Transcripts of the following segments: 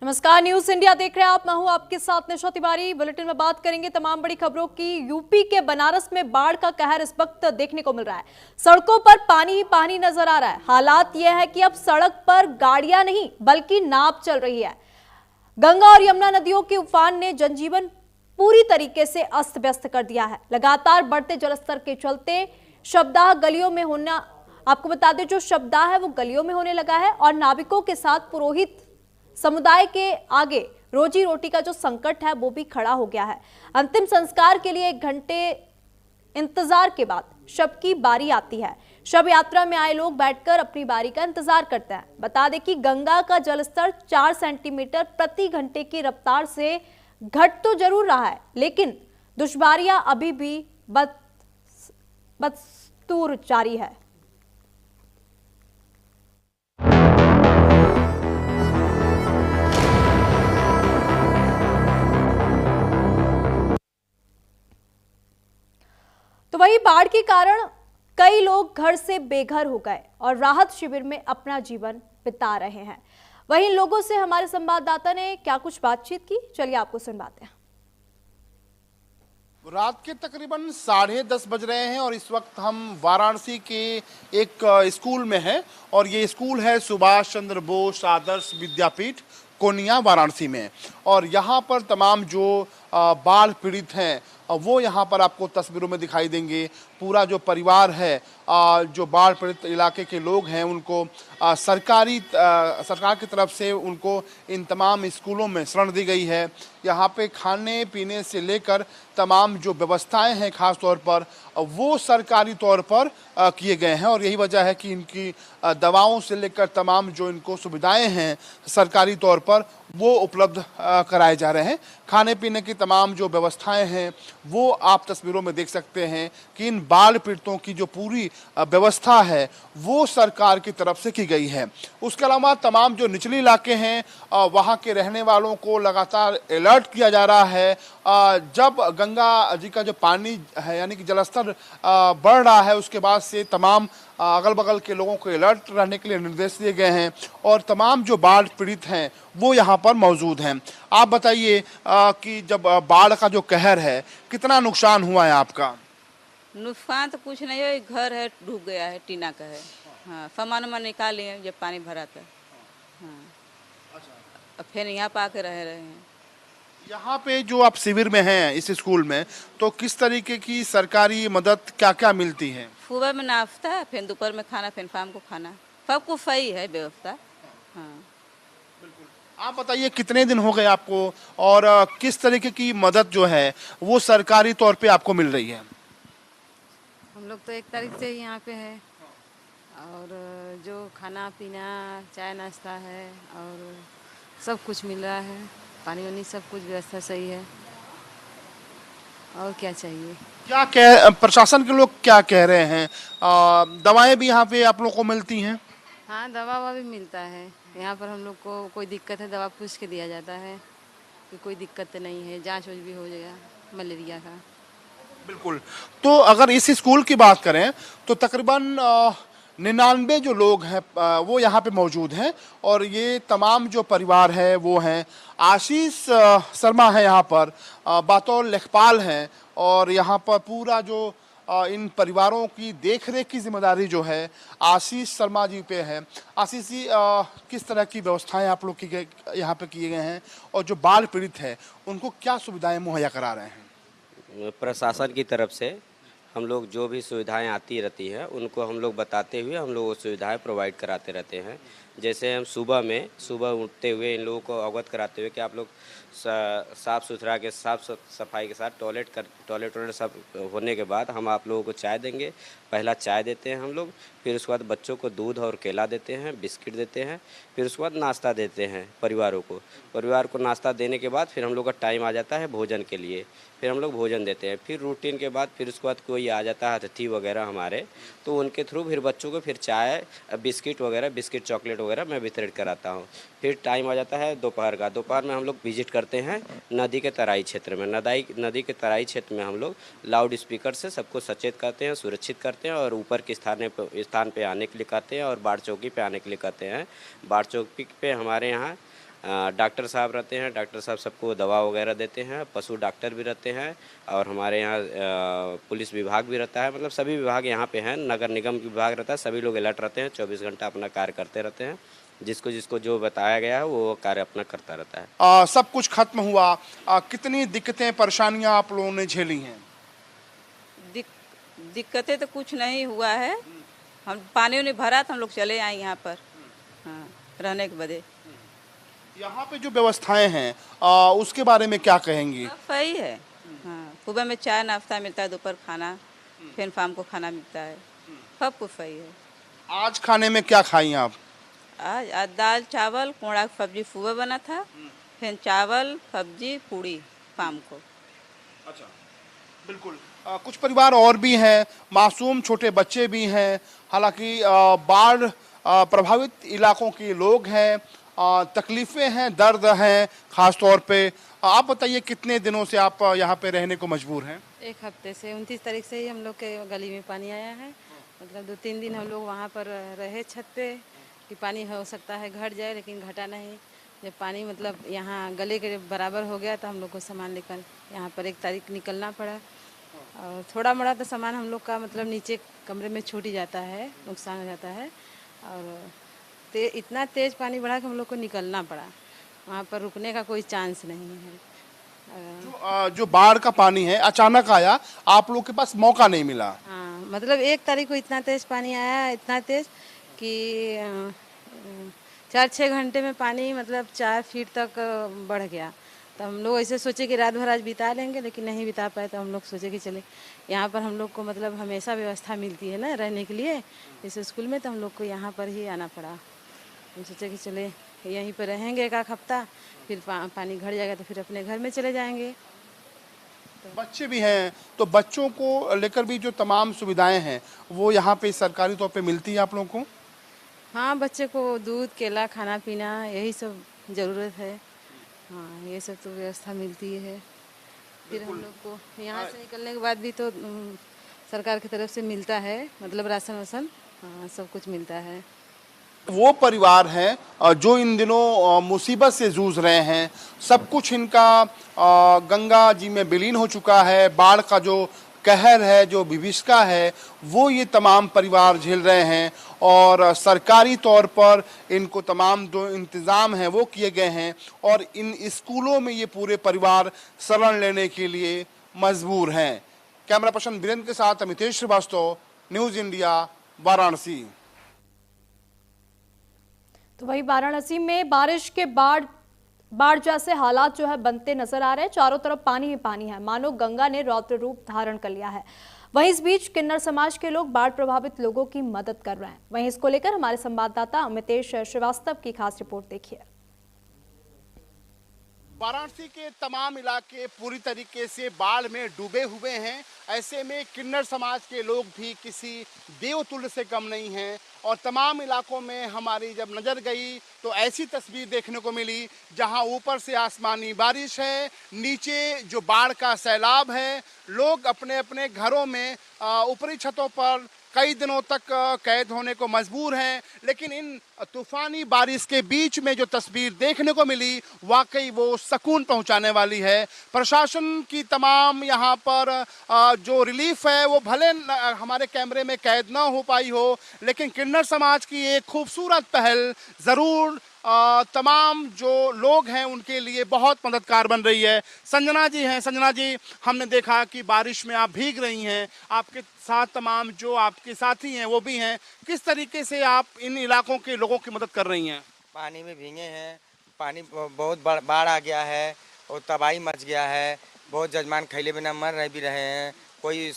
नमस्कार, news India देख रहे हैं आप। मैं हूं आपके साथ निशा तिवारी। बुलेटिन में बात करेंगे तमाम बड़ी खबरों की। यूपी के बनारस में बाढ़ का कहर इस वक्त देखने को मिल रहा है। सड़कों पर पानी ही पानी नजर आ रहा है। हालात यह है कि अब सड़क पर गाड़ियां नहीं बल्कि नाव चल रही है। गंगा और यमुना नदियों के उफान ने जनजीवन पूरी तरीके से अस्त व्यस्त कर दिया है। लगातार बढ़ते जलस्तर के चलते शवदाह गलियों में होना, आपको बता दें, जो शवदाह है वो गलियों में होने लगा है और नाविकों के साथ पुरोहित समुदाय के आगे रोजी रोटी का जो संकट है वो भी खड़ा हो गया है। अंतिम संस्कार के लिए 1 घंटे इंतजार के बाद शव की बारी आती है। शव यात्रा में आए लोग बैठकर अपनी बारी का इंतजार करते हैं। बता दें कि गंगा का जलस्तर 4 सेंटीमीटर प्रति घंटे की रफ्तार से घट तो जरूर रहा है, लेकिन दुश्वारियां अभी भी बदस्तूर जारी है। तो वही बाढ़ के कारण कई लोग घर से बेघर हो गए और राहत शिविर में अपना जीवन बिता रहे हैं। वहीं लोगों से हमारे संवाददाता ने क्या कुछ बातचीत की, चलिए आपको सुनवाते हैं। रात के तकरीबन 10:30 बज रहे हैं और इस वक्त हम वाराणसी के एक स्कूल में हैं और ये स्कूल है सुभाष चंद्र बोस आदर्श विद्यापीठ कोनिया वाराणसी में। और यहाँ पर तमाम जो बाढ़ पीड़ित हैं वो यहाँ पर आपको तस्वीरों में दिखाई देंगे। पूरा जो परिवार है, जो बाढ़ पीड़ित इलाके के लोग हैं, उनको सरकार की तरफ से उनको इन तमाम स्कूलों में शरण दी गई है। यहाँ पे खाने पीने से लेकर तमाम जो व्यवस्थाएं हैं खास तौर पर वो सरकारी तौर पर किए गए हैं और यही वजह है कि इनकी दवाओं से लेकर तमाम जो इनको सुविधाएं हैं सरकारी तौर पर वो उपलब्ध कराए जा रहे हैं। खाने पीने की तमाम जो व्यवस्थाएं हैं वो आप तस्वीरों में देख सकते हैं कि इन बाढ़ पीड़ितों की जो पूरी व्यवस्था है वो सरकार की तरफ से की गई है। उसके अलावा तमाम जो निचले इलाके हैं वहाँ के रहने वालों को लगातार अलर्ट किया जा रहा है। जब गंगा जी का जो पानी है यानी कि जलस्तर बढ़ रहा है उसके बाद से तमाम अगल बगल के लोगों को अलर्ट रहने के लिए निर्देश दिए गए हैं और तमाम जो बाढ़ पीड़ित हैं वो यहाँ पर मौजूद हैं। आप बताइए कि जब बाढ़ का जो कहर है कितना नुकसान हुआ है आपका? नुकसान तो कुछ नहीं है, घर है डूब गया है, टीना का है। हाँ, सामान वामान निकाल लिए जब पानी भरा था। हाँ, अब फिर यहाँ पे आके रह रहे हैं। यहाँ पे जो आप शिविर में हैं इस स्कूल में, तो किस तरीके की सरकारी मदद क्या क्या मिलती है? सुबह में नाश्ता, फिर दोपहर में खाना, फिर शाम को खाना, सब कुछ सही है व्यवस्था। हाँ, आप बताइए कितने दिन हो गए आपको और किस तरीके की मदद जो है वो सरकारी तौर पे आपको मिल रही है? हम लोग तो 1 तारीख से ही यहाँ पे है और जो खाना पीना चाय नाश्ता है और सब कुछ मिल रहा है, पानी वानी सब कुछ व्यवस्था सही है। और क्या चाहिए? क्या कह प्रशासन के लोग क्या कह रहे हैं? दवाएं भी यहाँ पे आप लोग को मिलती हैं? हाँ, दवा ववा भी मिलता है यहाँ पर। हम लोग को कोई दिक्कत है दवा पूछ के दिया जाता है कि कोई दिक्कत नहीं है, जांच वांच भी हो जाएगा मलेरिया का। बिल्कुल। तो अगर इस स्कूल की बात करें तो तकरीबन 99 जो लोग हैं वो यहाँ पे मौजूद हैं और ये तमाम जो परिवार है वो हैं। आशीष शर्मा है यहाँ पर बतौर लेखपाल हैं और यहाँ पर पूरा जो इन परिवारों की देखरेख की जिम्मेदारी जो है आशीष शर्मा जी पे है। आशीष जी, किस तरह की व्यवस्थाएं आप लोग की यहाँ पे किए गए हैं और जो बाढ़ पीड़ित है उनको क्या सुविधाएं मुहैया करा रहे हैं? प्रशासन की तरफ से हम लोग जो भी सुविधाएं आती रहती हैं उनको हम लोग बताते हुए हम लोग वो सुविधाएं प्रोवाइड कराते रहते हैं। जैसे हम सुबह उठते हुए इन लोगों को अवगत कराते हुए कि आप लोग साफ़ सफाई के साथ टॉयलेट सब होने के बाद हम आप लोगों को चाय देंगे। पहला चाय देते हैं हम लोग, फिर उसके बाद बच्चों को दूध और केला देते हैं, बिस्किट देते हैं, फिर उसके बाद नाश्ता देते हैं परिवार को नाश्ता देने के बाद फिर हम लोग का टाइम आ जाता है भोजन के लिए। फिर हम लोग भोजन देते हैं, फिर रूटीन के बाद फिर उसके बाद कोई आ जाता है अतिथि वगैरह हमारे, तो उनके थ्रू फिर बच्चों को फिर चाय बिस्किट चॉकलेट वगैरह मैं वितरित कराता हूँ। फिर टाइम आ जाता है दोपहर में हम लोग विजिट करते हैं नदी के तराई क्षेत्र में। नदी के तराई क्षेत्र में हम लोग लाउड स्पीकर से सबको सचेत करते हैं, सुरक्षित करते हैं और ऊपर के स्थान पे आने के लिए कहते हैं और बाढ़ चौकी पे आने के लिए कहते हैं। बाढ़ चौकी पे हमारे यहाँ डॉक्टर साहब रहते हैं, डॉक्टर साहब सबको दवा वगैरह देते हैं, पशु डॉक्टर भी रहते हैं और हमारे यहाँ पुलिस विभाग भी रहता है। मतलब सभी विभाग यहाँ पे हैं, नगर निगम विभाग रहता है, सभी लोग अलर्ट रहते हैं, 24 घंटा अपना कार्य करते रहते हैं। जिसको जिसको जो बताया गया है वो कार्य अपना करता रहता है। सब कुछ खत्म हुआ, कितनी दिक्कतें परेशानियां आप लोगों ने झेली हैं? दिक्कतें तो कुछ नहीं हुआ है। हम पानी उन्हें भरा तो हम लोग चले आए यहाँ पर, हाँ, रहने के बदे। यहाँ पे जो व्यवस्थाएं हैं उसके बारे में क्या कहेंगी? सब सही है। हाँ, सुबह में चाय नाश्ता मिलता है, दोपहर खाना, फिर शाम को खाना मिलता है, सब कुछ सही है। आज खाने में क्या खाई आप? आज दाल चावल कोहड़ा की सब्जी सुबह बना था, फिर चावल सब्जी पूड़ी शाम को। अच्छा, बिल्कुल। कुछ परिवार और भी हैं, मासूम छोटे बच्चे भी हैं। हालांकि बाढ़ प्रभावित इलाकों के लोग हैं, तकलीफें हैं, दर्द हैं खास तौर पे। आप बताइए कितने दिनों से आप यहाँ पे रहने को मजबूर हैं? एक हफ्ते से 29 तारीख से ही हम लोग के गली में पानी आया है। मतलब 2-3 दिन हम लोग वहाँ पर रहे छत पे कि पानी हो सकता है घट जाए, लेकिन घटा नहीं। जब पानी मतलब यहाँ गले के बराबर हो गया तो हम लोग को सामान लेकर यहाँ पर 1 तारीख निकलना पड़ा। और थोड़ा मोड़ा तो सामान हम लोग का मतलब नीचे कमरे में छूट ही जाता है, नुकसान हो जाता है। और इतना तेज़ पानी बढ़ा कि हम लोग को निकलना पड़ा, वहाँ पर रुकने का कोई चांस नहीं है। जो बाढ़ का पानी है अचानक आया, आप लोग के पास मौका नहीं मिला? हाँ, मतलब 1 तारीख को इतना तेज़ पानी आया, इतना तेज़ कि 4-6 घंटे में पानी मतलब 4 फीट तक बढ़ गया। तो हम लोग ऐसे सोचे कि रात भर आज बिता लेंगे, लेकिन नहीं बिता पाए। तो हम लोग सोचे कि चले यहाँ पर हम लोग को मतलब हमेशा व्यवस्था मिलती है ना रहने के लिए इस स्कूल में, तो हम लोग को यहाँ पर ही आना पड़ा। हम सोचे कि चले यहीं पर रहेंगे 1 हफ्ता, फिर पानी घट जाएगा तो फिर अपने घर में चले जाएंगे। बच्चे भी हैं, तो बच्चों को लेकर भी जो तमाम सुविधाएं हैं वो यहाँ पे सरकारी तौर पे मिलती है आप लोगों को? हाँ, बच्चे को दूध केला खाना पीना यही सब ज़रूरत है। हाँ, ये सब तो व्यवस्था मिलती है। फिर हम लोग को यहाँ से निकलने के बाद भी तो सरकार की तरफ से मिलता है, मतलब राशन वासन, हाँ, सब कुछ मिलता है। वो परिवार हैं जो इन दिनों मुसीबत से जूझ रहे हैं। सब कुछ इनका गंगा जी में विलीन हो चुका है। बाढ़ का जो कहर है, जो विभीषिका है, वो ये तमाम परिवार झेल रहे हैं और सरकारी तौर पर इनको तमाम जो इंतज़ाम हैं वो किए गए हैं और इन स्कूलों में ये पूरे परिवार शरण लेने के लिए मजबूर हैं। कैमरा पर्सन वीरेंद्र के साथ अमितेश श्रीवास्तव, न्यूज़ इंडिया, वाराणसी। तो वही वाराणसी में बारिश के बाढ़ जैसे हालात जो है बनते नजर आ रहे हैं। चारों तरफ पानी ही पानी है, मानो गंगा ने रौद्र रूप धारण कर लिया है। वहीं इस बीच किन्नर समाज के लोग बाढ़ प्रभावित लोगों की मदद कर रहे हैं। वहीं इसको लेकर हमारे संवाददाता अमितेश श्रीवास्तव की खास रिपोर्ट देखिए। वाराणसी के तमाम इलाके पूरी तरीके से बाढ़ में डूबे हुए हैं। ऐसे में किन्नर समाज के लोग भी किसी देवतुल्य से कम नहीं हैं और तमाम इलाकों में हमारी जब नज़र गई तो ऐसी तस्वीर देखने को मिली जहां ऊपर से आसमानी बारिश है, नीचे जो बाढ़ का सैलाब है। लोग अपने अपने घरों में ऊपरी छतों पर कई दिनों तक कैद होने को मजबूर हैं, लेकिन इन तूफानी बारिश के बीच में जो तस्वीर देखने को मिली वाकई वो सुकून पहुंचाने वाली है। प्रशासन की तमाम यहाँ पर जो रिलीफ है वो भले हमारे कैमरे में कैद ना हो पाई हो, लेकिन किन्नर समाज की एक खूबसूरत पहल ज़रूर तमाम जो लोग हैं उनके लिए बहुत मददगार बन रही है। संजना जी हैं। संजना जी, हमने देखा कि बारिश में आप भीग रही हैं, आपके साथ तमाम जो आपके साथी हैं वो भी हैं। किस तरीके से आप इन इलाकों के लोगों की मदद कर रही हैं? पानी में भीगे हैं, पानी बहुत बाढ़ आ गया है और तबाही मच गया है। बहुत जजमान खैले बिना मर रहे भी रहे हैं, कोई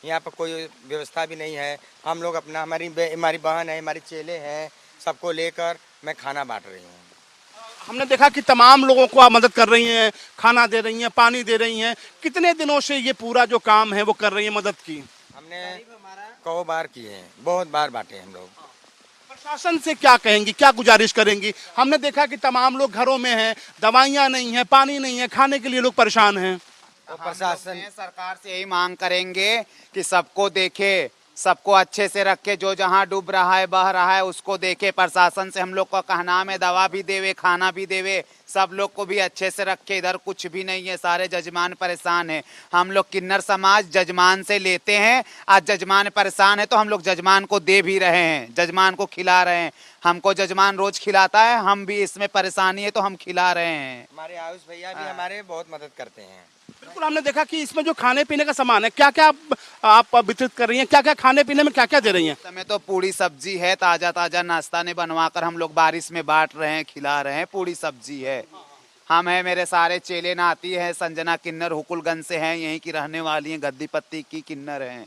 यहाँ पर कोई व्यवस्था भी नहीं है। हम लोग अपना हमारी बहन है, हमारी चेले हैं, सबको लेकर मैं खाना बांट रही हूँ। हमने देखा कि तमाम लोगों को आप मदद कर रही हैं, खाना दे रही हैं, पानी दे रही हैं। कितने दिनों से ये पूरा जो काम है वो कर रही हैं मदद की? हमने कई बार किए हैं, बहुत बार बांटे हम लोग। प्रशासन से क्या कहेंगी, क्या गुजारिश करेंगी? हमने देखा कि तमाम लोग घरों में हैं, दवाइयाँ नहीं हैं, पानी नहीं है, खाने के लिए लोग परेशान हैं। प्रशासन सरकार से यही मांग करेंगे कि सबको देखे, सबको अच्छे से रखे, जो जहाँ डूब रहा है बह रहा है उसको देखे। प्रशासन से हम लोग का कहना है दवा भी देवे, खाना भी देवे, सब लोग को भी अच्छे से रखे। इधर कुछ भी नहीं है, सारे जजमान परेशान है। हम लोग किन्नर समाज जजमान से लेते हैं, आज जजमान परेशान है तो हम लोग जजमान को दे भी रहे हैं, जजमान को खिला रहे हैं। हमको जजमान रोज खिलाता है, हम भी इसमें परेशानी है तो हम खिला रहे हैं। हमारे आयुष भैया भी हमारे बहुत मदद करते हैं। बिल्कुल, हमने देखा कि इसमें जो खाने पीने का सामान है, क्या क्या आप वितरित कर रही हैं, क्या क्या खाने पीने में क्या क्या दे रही हैं? इस समय तो पूरी सब्जी है, ताजा ताजा नाश्ता ने बनवाकर हम लोग बारिश में बांट रहे हैं, खिला रहे हैं। पूरी सब्जी है। हम है, मेरे सारे चेले नाती हैं, संजना किन्नर हुकुलगंज से हैं, यहीं की रहने वाली हैं, गद्दी पत्ती की किन्नर हैं।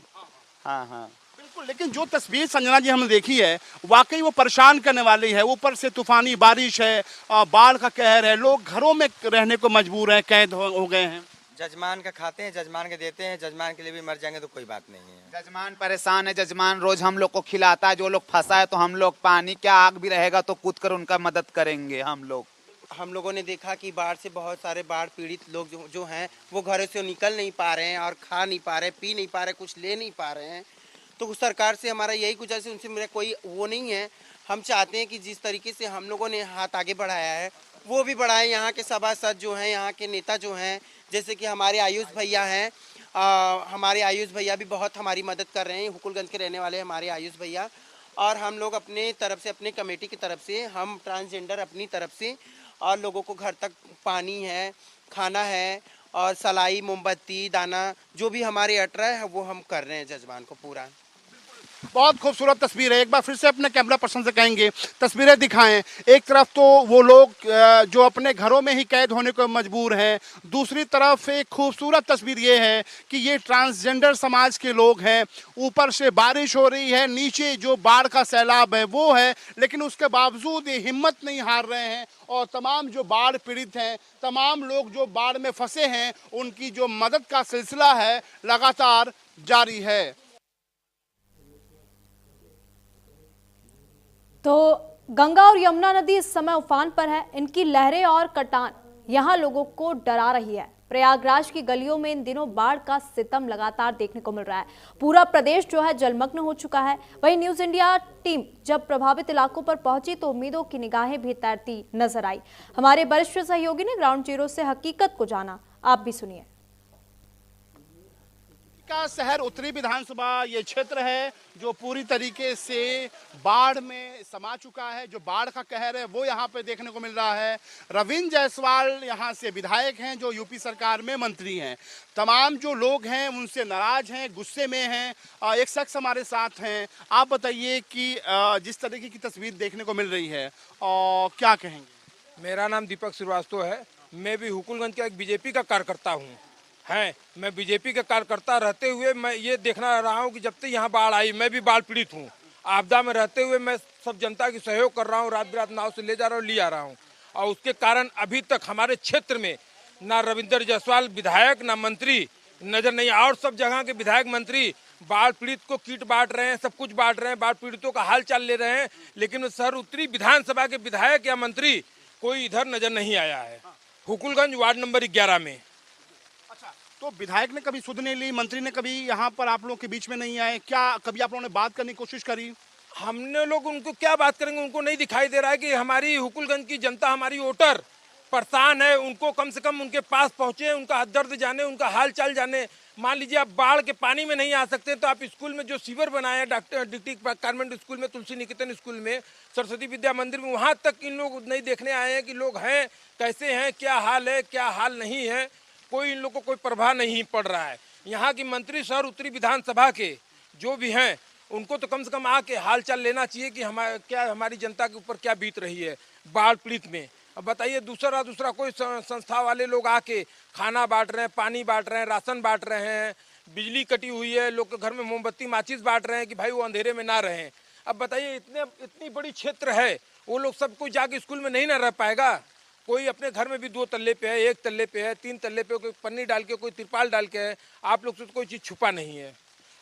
हाँ हाँ बिल्कुल, लेकिन जो तस्वीर संजना जी हमने देखी है वाकई वो परेशान करने वाली है। ऊपर से तूफानी बारिश है, बाढ़ का कहर है, लोग घरों में रहने को मजबूर हैं, कैद हो गए हैं। जजमान का खाते हैं, जजमान के देते हैं, जजमान के लिए भी मर जाएंगे तो कोई बात नहीं है। जजमान परेशान है, जजमान रोज हम लोग को खिलाता है। जो लोग फंसा है तो हम लोग पानी, क्या आग भी रहेगा तो कूद कर उनका मदद करेंगे हम लोग। हम लोगों ने देखा कि बाढ़ से बहुत सारे बाढ़ पीड़ित लोग जो हैं वो घरों से निकल नहीं पा रहे हैं और खा नहीं पा रहे, पी नहीं पा रहे, कुछ ले नहीं पा रहे हैं। तो सरकार से हमारा यही गुजारिश है, उनसे मेरा कोई वो नहीं है। हम चाहते हैं कि जिस तरीके से हम लोगों ने हाथ आगे बढ़ाया है वो भी बढ़ाएं। यहाँ के सभासद जो हैं, यहाँ के नेता जो हैं, जैसे कि हमारे आयुष भैया हैं, हमारे आयुष भैया भी बहुत हमारी मदद कर रहे हैं। हुकुलगंज के रहने वाले हमारे आयुष भैया, और हम लोग अपने तरफ से, अपने कमेटी की तरफ से, हम ट्रांसजेंडर अपनी तरफ से, और लोगों को घर तक पानी है, खाना है, और सलाई, मोमबत्ती, दाना, जो भी हमारे अटरा है वो हम कर रहे हैं जजमान को पूरा। बहुत खूबसूरत तस्वीर है। एक बार फिर से अपने कैमरा पर्सन से कहेंगे तस्वीरें दिखाएं। एक तरफ तो वो लोग जो अपने घरों में ही कैद होने को मजबूर हैं, दूसरी तरफ एक खूबसूरत तस्वीर ये है कि ये ट्रांसजेंडर समाज के लोग हैं। ऊपर से बारिश हो रही है, नीचे जो बाढ़ का सैलाब है वो है, लेकिन उसके बावजूद ये हिम्मत नहीं हार रहे हैं और तमाम जो बाढ़ पीड़ित हैं, तमाम लोग जो बाढ़ में फंसे हैं, उनकी जो मदद का सिलसिला है लगातार जारी है। तो गंगा और यमुना नदी इस समय उफान पर है। इनकी लहरें और कटान यहां लोगों को डरा रही है। प्रयागराज की गलियों में इन दिनों बाढ़ का सितम लगातार देखने को मिल रहा है। पूरा प्रदेश जो है जलमग्न हो चुका है। वहीं न्यूज़ इंडिया टीम जब प्रभावित इलाकों पर पहुंची तो उम्मीदों की निगाहें भी तैरती नजर आई। हमारे वरिष्ठ सहयोगी ने ग्राउंड जीरो से हकीकत को जाना, आप भी सुनिए। का शहर उत्तरी विधानसभा ये क्षेत्र है जो पूरी तरीके से बाढ़ में समा चुका है। जो बाढ़ का कहर है वो यहाँ पे देखने को मिल रहा है। रविंद्र जायसवाल यहाँ से विधायक हैं जो यूपी सरकार में मंत्री हैं। तमाम जो लोग हैं उनसे नाराज हैं, गुस्से में हैं। एक शख्स हमारे साथ हैं। आप बताइए कि जिस तरीके की तस्वीर देखने को मिल रही है क्या कहेंगे? मेरा नाम दीपक श्रीवास्तव है। मैं भी हुकुलगंज का एक बीजेपी का कार्यकर्ता हूँ। मैं बीजेपी का कार्यकर्ता रहते हुए मैं ये देखना रहा हूँ कि जब तक यहाँ बाढ़ आई, मैं भी बाढ़ पीड़ित हूँ। आपदा में रहते हुए मैं सब जनता की सहयोग कर रहा हूँ, रात बिरात नाव से ले जा रहा हूँ, ले आ रहा हूँ। और उसके कारण अभी तक हमारे क्षेत्र में ना रविंद्र जायसवाल विधायक ना मंत्री नजर नहीं। और सब जगह के विधायक मंत्री बाढ़ पीड़ित को किट बांट रहे हैं, सब कुछ बांट रहे हैं, बाढ़ पीड़ितों का हाल चाल ले रहे हैं, लेकिन शहर उत्तरी विधानसभा के विधायक या मंत्री कोई इधर नजर नहीं आया है। हुकुलगंज वार्ड नंबर 11 में। तो विधायक ने कभी सुध नहीं ली, मंत्री ने कभी यहाँ पर आप लोगों के बीच में नहीं आए क्या? कभी आप लोगों ने बात करने की कोशिश करी? हमने लोग उनको क्या बात करेंगे? उनको नहीं दिखाई दे रहा है कि हमारी हुकुलगंज की जनता, हमारी वोटर परेशान है। उनको कम से कम उनके पास पहुंचे, उनका दर्द जाने, उनका हाल चाल जाने। मान लीजिए आप बाढ़ के पानी में नहीं आ सकते तो आप स्कूल में जो सीवर बनाए हैं, डॉक्टर डिस्ट्रिक्ट कॉन्वेंट स्कूल में, तुलसी निकेतन स्कूल में, सरस्वती विद्या मंदिर में, वहाँ तक इन लोग नहीं देखने आए हैं कि लोग हैं कैसे हैं, क्या हाल है, क्या हाल नहीं है। कोई इन लोगों को कोई प्रभाव नहीं पड़ रहा है। यहाँ की मंत्री शहर उत्तरी विधानसभा के जो भी हैं उनको तो कम से कम आके हाल चाल लेना चाहिए कि हमारी जनता के ऊपर क्या बीत रही है बाढ़ पीड़ित में। अब बताइए, दूसरा कोई संस्था वाले लोग आके खाना बांट रहे हैं, पानी बांट रहे हैं, राशन बांट रहे हैं, बिजली कटी हुई है, लोग के घर में मोमबत्ती माचिस बांट रहे हैं कि भाई वो अंधेरे में ना रहें। अब बताइए, इतनी बड़ी क्षेत्र है, वो लोग सब कोई जाके स्कूल में नहीं ना रह पाएगा। कोई अपने घर में भी 2 तल्ले पे है, 1 तल्ले पे है, 3 तल्ले पे, कोई पन्नी डाल के, कोई तिरपाल डाल के है। आप लोग से तो कोई चीज़ छुपा नहीं है।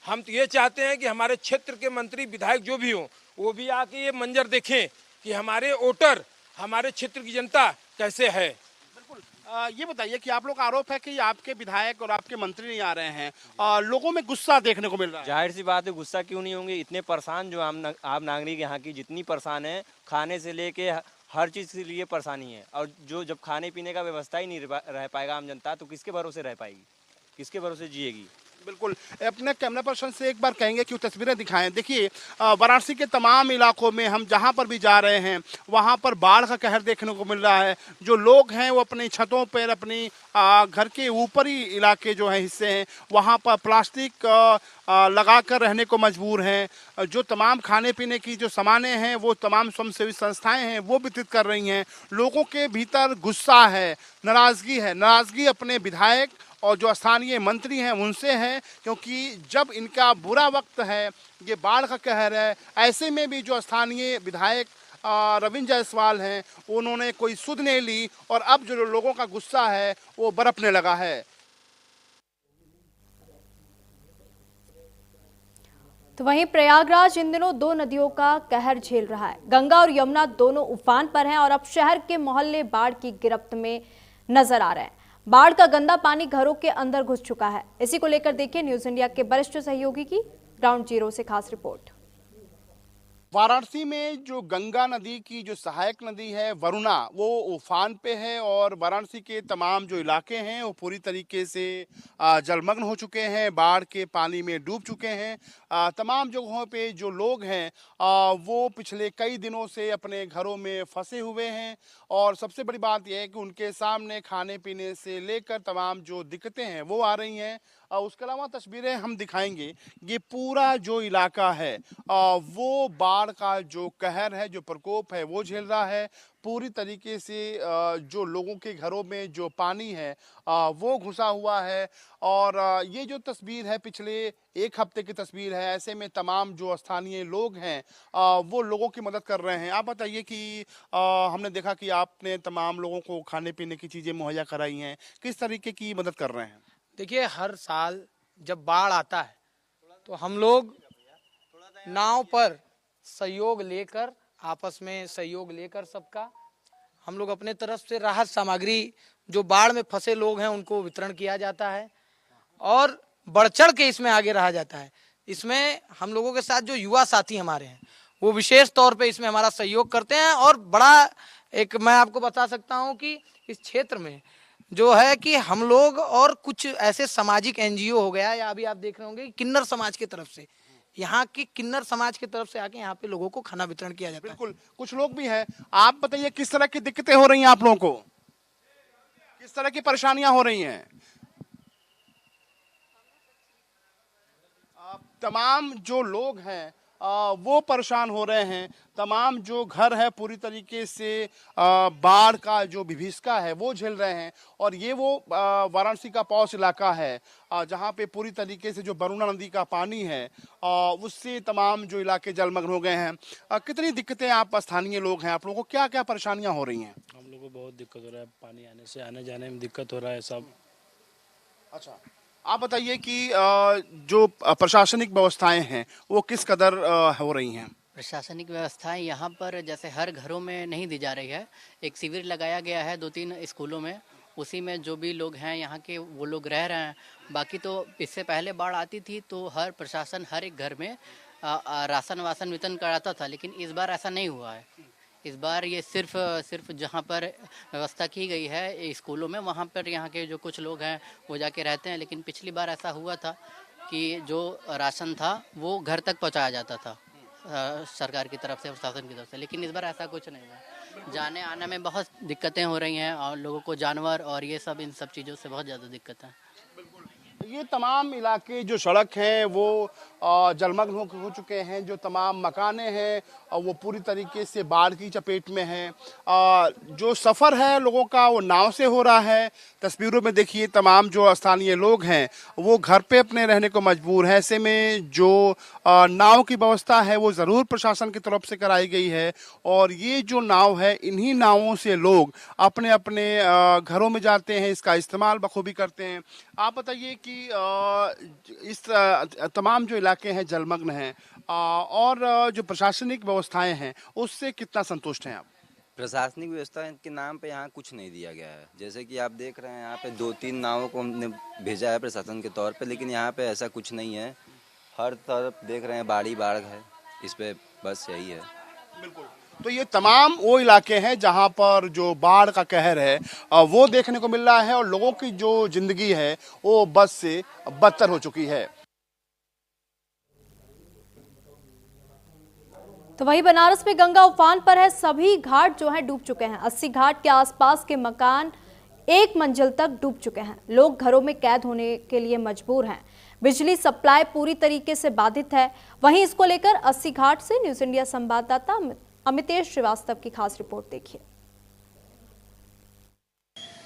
हम तो ये चाहते हैं कि हमारे क्षेत्र के मंत्री विधायक जो भी हों वो भी आके ये मंजर देखें कि हमारे वोटर, हमारे क्षेत्र की जनता कैसे है। बिल्कुल, ये बताइए कि आप लोग का आरोप है कि आपके विधायक और आपके मंत्री नहीं आ रहे हैं, लोगों में गुस्सा देखने को मिल रहा है। जाहिर सी बात है, गुस्सा क्यों नहीं होंगे। इतने परेशान जो आम नागरिक यहाँ की जितनी परेशान है, खाने से लेके हर चीज़ के लिए परेशानी है। और जब खाने पीने का व्यवस्था ही नहीं रह पाएगा आम जनता, तो किसके भरोसे रह पाएगी, किसके भरोसे जिएगी। बिल्कुल, अपने कैमरा पर्सन से एक बार कहेंगे कि वो तस्वीरें दिखाएं। देखिए, वाराणसी के तमाम इलाकों में हम जहां पर भी जा रहे हैं वहां पर बाढ़ का कहर देखने को मिल रहा है। जो लोग हैं वो अपनी छतों पर, अपनी घर के ऊपरी इलाके जो है हिस्से हैं वहां पर प्लास्टिक लगा कर रहने को मजबूर हैं। जो तमाम खाने पीने की जो सामानें हैं वो तमाम स्वयंसेवी संस्थाएं हैं वो वितरित कर रही हैं। लोगों के भीतर गुस्सा है, नाराज़गी अपने विधायक और जो स्थानीय मंत्री हैं उनसे है, क्योंकि जब इनका बुरा वक्त है, ये बाढ़ का कहर है, ऐसे में भी जो स्थानीय विधायक रविंद्र जायसवाल हैं उन्होंने कोई सुध नहीं ली और अब जो लोगों का गुस्सा है वो बरपने लगा है। तो वहीं प्रयागराज इन दिनों दो नदियों का कहर झेल रहा है। गंगा और यमुना दोनों उफान पर हैं और अब शहर के मोहल्ले बाढ़ की गिरफ्त में नजर आ रहे हैं। बाढ़ का गंदा पानी घरों के अंदर घुस चुका है। इसी को लेकर देखिए न्यूज इंडिया के वरिष्ठ सहयोगी की ग्राउंड जीरो से खास रिपोर्ट। वाराणसी में जो गंगा नदी की जो सहायक नदी है वरुणा, वो उफान पे है और वाराणसी के तमाम जो इलाके हैं वो पूरी तरीके से जलमग्न हो चुके हैं, बाढ़ के पानी में डूब चुके हैं। तमाम जगहों पे जो लोग हैं वो पिछले कई दिनों से अपने घरों में फंसे हुए हैं और सबसे बड़ी बात यह है कि उनके सामने खाने पीने से लेकर तमाम जो दिक्कतें हैं वो आ रही हैं। उसके अलावा तस्वीरें हम दिखाएंगे। ये पूरा जो इलाका है वो बाढ़ का जो कहर है, जो प्रकोप है वो झेल रहा है। पूरी तरीके से जो लोगों के घरों में जो पानी है वो घुसा हुआ है और ये जो तस्वीर है पिछले एक हफ्ते की तस्वीर है। ऐसे में तमाम जो स्थानीय लोग हैं वो लोगों की मदद कर रहे हैं। आप बताइए कि हमने देखा कि आपने तमाम लोगों को खाने पीने की चीज़ें मुहैया कराई हैं, किस तरीके की मदद कर रहे हैं? देखिए, हर साल जब बाढ़ आता है तो हम लोग नाव पर सहयोग लेकर, आपस में सहयोग लेकर सबका हम लोग अपने तरफ से राहत सामग्री जो बाढ़ में फंसे लोग हैं उनको वितरण किया जाता है और बढ़ चढ़ के इसमें आगे रहा जाता है। इसमें हम लोगों के साथ जो युवा साथी हमारे हैं वो विशेष तौर पे इसमें हमारा सहयोग करते हैं और बड़ा एक मैं आपको बता सकता हूँ कि इस क्षेत्र में जो है कि हम लोग और कुछ ऐसे सामाजिक एनजीओ हो गया या अभी आप देख रहे होंगे किन्नर समाज की तरफ से, यहाँ की किन्नर समाज की तरफ से आके यहाँ पे लोगों को खाना वितरण किया जाता है। बिल्कुल, कुछ लोग भी हैं। आप बताइए किस तरह की दिक्कतें हो रही हैं आप लोगों को, किस तरह की परेशानियां हो रही हैं? तमाम जो लोग हैं वो परेशान हो रहे हैं। तमाम जो घर है पूरी तरीके से बाढ़ का जो विभीषिका है वो झेल रहे हैं और ये वो वाराणसी का पौष इलाका है जहाँ पे पूरी तरीके से जो वरुणा नदी का पानी है उससे तमाम जो इलाके जलमग्न हो गए हैं। कितनी दिक्कतें आप स्थानीय लोग हैं, आप लोगों को क्या क्या परेशानियां हो रही हैं? हम लोग को बहुत दिक्कत हो रहा है, पानी आने से आने जाने में दिक्कत हो रहा है सब। अच्छा, आप बताइए कि जो प्रशासनिक व्यवस्थाएं हैं वो किस कदर हो रही हैं? प्रशासनिक व्यवस्थाएं यहाँ पर जैसे हर घरों में नहीं दी जा रही है। एक शिविर लगाया गया है 2-3 स्कूलों में, उसी में जो भी लोग हैं यहाँ के वो लोग रह रहे हैं। बाकी तो इससे पहले बाढ़ आती थी तो हर प्रशासन हर एक घर में राशन वासन वितरण कराता था, लेकिन इस बार ऐसा नहीं हुआ है। इस बार ये सिर्फ जहाँ पर व्यवस्था की गई है स्कूलों में, वहाँ पर यहाँ के जो कुछ लोग हैं वो जाके रहते हैं। लेकिन पिछली बार ऐसा हुआ था कि जो राशन था वो घर तक पहुँचाया जाता था सरकार की तरफ से, प्रशासन की तरफ से, लेकिन इस बार ऐसा कुछ नहीं हुआ। जाने आने में बहुत दिक्कतें हो रही हैं और लोगों को जानवर और ये सब इन सब चीज़ों से बहुत ज़्यादा दिक्कत है। ये तमाम इलाके जो सड़क हैं वो जलमग्न हो चुके हैं। जो तमाम मकाने हैं वो पूरी तरीके से बाढ़ की चपेट में हैं। जो सफ़र है लोगों का वो नाव से हो रहा है। तस्वीरों में देखिए तमाम जो स्थानीय लोग हैं वो घर पे अपने रहने को मजबूर हैं। ऐसे में जो नाव की व्यवस्था है वो ज़रूर प्रशासन की तरफ से कराई गई है और ये जो नाव है इन्हीं नावों से लोग अपने अपने घरों में जाते हैं, इसका इस्तेमाल बखूबी करते हैं। आप बताइए कि इस तमाम जो इलाके हैं जलमग्न हैं और जो प्रशासनिक व्यवस्थाएं हैं उससे कितना संतुष्ट हैं आप? प्रशासनिक व्यवस्था के नाम पे यहाँ कुछ नहीं दिया गया है। जैसे कि आप देख रहे हैं यहाँ पे 2-3 नावों को हमने भेजा है प्रशासन के तौर पे, लेकिन यहाँ पे ऐसा कुछ नहीं है। हर तरफ देख रहे हैं बाढ़ है, इस पे बस यही है। बिल्कुल। तो ये तमाम वो इलाके हैं जहां पर जो बाढ़ का कहर है वो देखने को मिल रहा है और लोगों की जो जिंदगी है वो बस से बदतर हो चुकी है। तो वहीं बनारस में गंगा उफान पर है, सभी घाट जो हैं डूब चुके हैं। 80 घाट के आसपास के मकान 1 मंजिल तक डूब चुके हैं। लोग घरों में कैद होने के लिए मजबूर हैं। बिजली सप्लाई पूरी तरीके से बाधित है। वहीं इसको लेकर 80 घाट से न्यूज इंडिया संवाददाता अमितेश श्रीवास्तव की खास रिपोर्ट देखिए।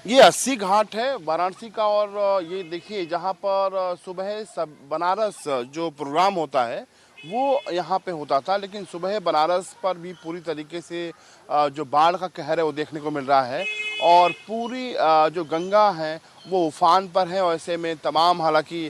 ये 80 घाट है वाराणसी का और ये देखिए जहां पर सुबह बनारस जो प्रोग्राम होता है वो यहाँ पे होता था, लेकिन सुबह बनारस पर भी पूरी तरीके से जो बाढ़ का कहर है वो देखने को मिल रहा है और पूरी जो गंगा है वो उफान पर है। और ऐसे में तमाम हालांकि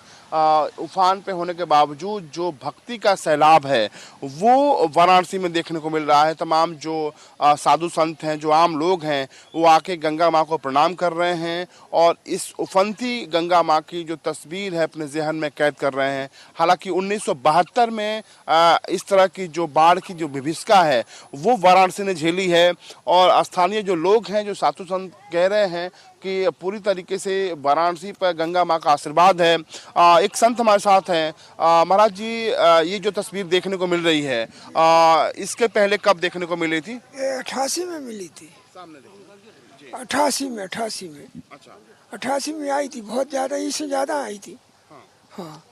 उफान पे होने के बावजूद जो भक्ति का सैलाब है वो वाराणसी में देखने को मिल रहा है। तमाम जो साधु संत हैं, जो आम लोग हैं, वो आके गंगा माँ को प्रणाम कर रहे हैं और इस उफनती गंगा माँ की जो तस्वीर है अपने जहन में कैद कर रहे हैं। हालांकि 1972 में इस तरह की जो बाढ़ की जो विभीषिका है वो वाराणसी ने झेली है और स्थानीय जो लोग हैं, जो साधु संत कह रहे हैं कि पूरी तरीके से वाराणसी पर गंगा माँ का आशीर्वाद है। एक संत हमारे साथ हैं। महाराज जी, ये जो तस्वीर देखने को मिल रही है इसके पहले कब देखने को मिली थी? 88 में मिली थी। सामने 88 में अच्छा 88 में आई थी, बहुत ज्यादा, इससे ज्यादा आई थी। हाँ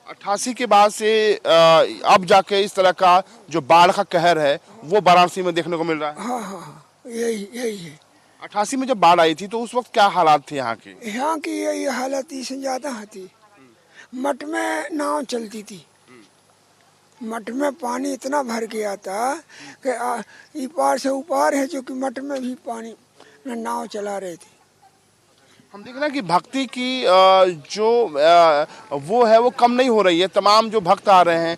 88 के बाद से अब जाके इस तरह का जो बाढ़ का कहर है वो वाराणसी में देखने को मिल रहा है। हाँ यही है। 88 में जब बाढ़ आई थी तो उस वक्त क्या हालात थे यहाँ के? यहाँ की यही हालत इससे ज्यादा थी। मठ में नाव चलती थी, मठ में पानी इतना भर गया था कि इपार से उपार है, जो कि मठ में भी पानी नाव चला रहे थे। हम देख रहे हैं कि भक्ति की जो वो है वो कम नहीं हो रही है। तमाम जो भक्त आ रहे हैं,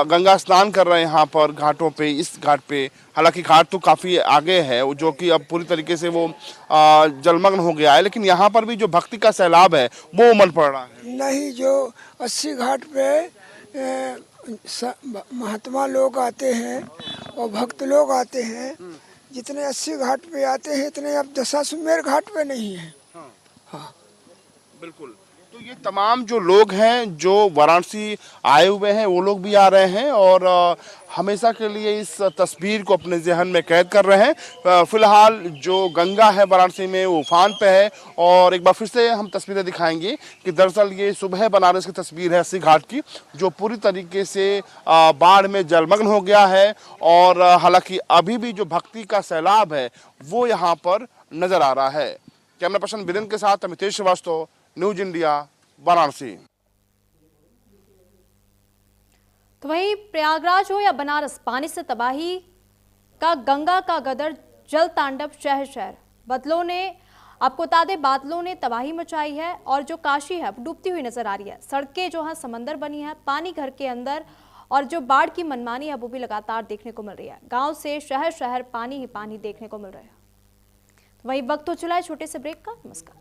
गंगा स्नान कर रहे हैं यहाँ पर घाटों पे, इस घाट पे। हालांकि घाट तो काफ़ी आगे है जो कि अब पूरी तरीके से वो जलमग्न हो गया है, लेकिन यहाँ पर भी जो भक्ति का सैलाब है वो उमड़ पड़ रहा है। नहीं, जो 80 घाट पे महात्मा लोग आते हैं और भक्त लोग आते हैं, जितने 80 घाट पे आते हैं इतने अब दशाश्वमेध घाट पे नहीं है। हाँ बिल्कुल। तो ये तमाम जो लोग हैं जो वाराणसी आए हुए हैं वो लोग भी आ रहे हैं और हमेशा के लिए इस तस्वीर को अपने जहन में कैद कर रहे हैं। फिलहाल जो गंगा है वाराणसी में वो उफान पे है और एक बार फिर से हम तस्वीरें दिखाएंगे कि दरअसल ये सुबह बनारस की तस्वीर है 80 घाट की, जो पूरी तरीके से बाढ़ में जलमग्न हो गया है और हालांकि अभी भी जो भक्ति का सैलाब है वो यहाँ पर नजर आ रहा है। कैमरा पर्सन वीरेंद्र के साथ अमितेश श्रीवास्तव, न्यूज इंडिया, वाराणसी। तो वहीं प्रयागराज हो या बनारस, पानी से तबाही का गंगा का गदर जल तांडव शहर शहर। बादलों ने, आपको बता दें, बादलों ने तबाही मचाई है और जो काशी है वो डूबती हुई नजर आ रही है। सड़कें जो है समंदर बनी है, पानी घर के अंदर और जो बाढ़ की मनमानी है वो भी लगातार देखने को मिल रही है। गांव से शहर शहर पानी ही पानी देखने को मिल रहा है। वहीं वक्त हो चला है छोटे से ब्रेक का। नमस्कार।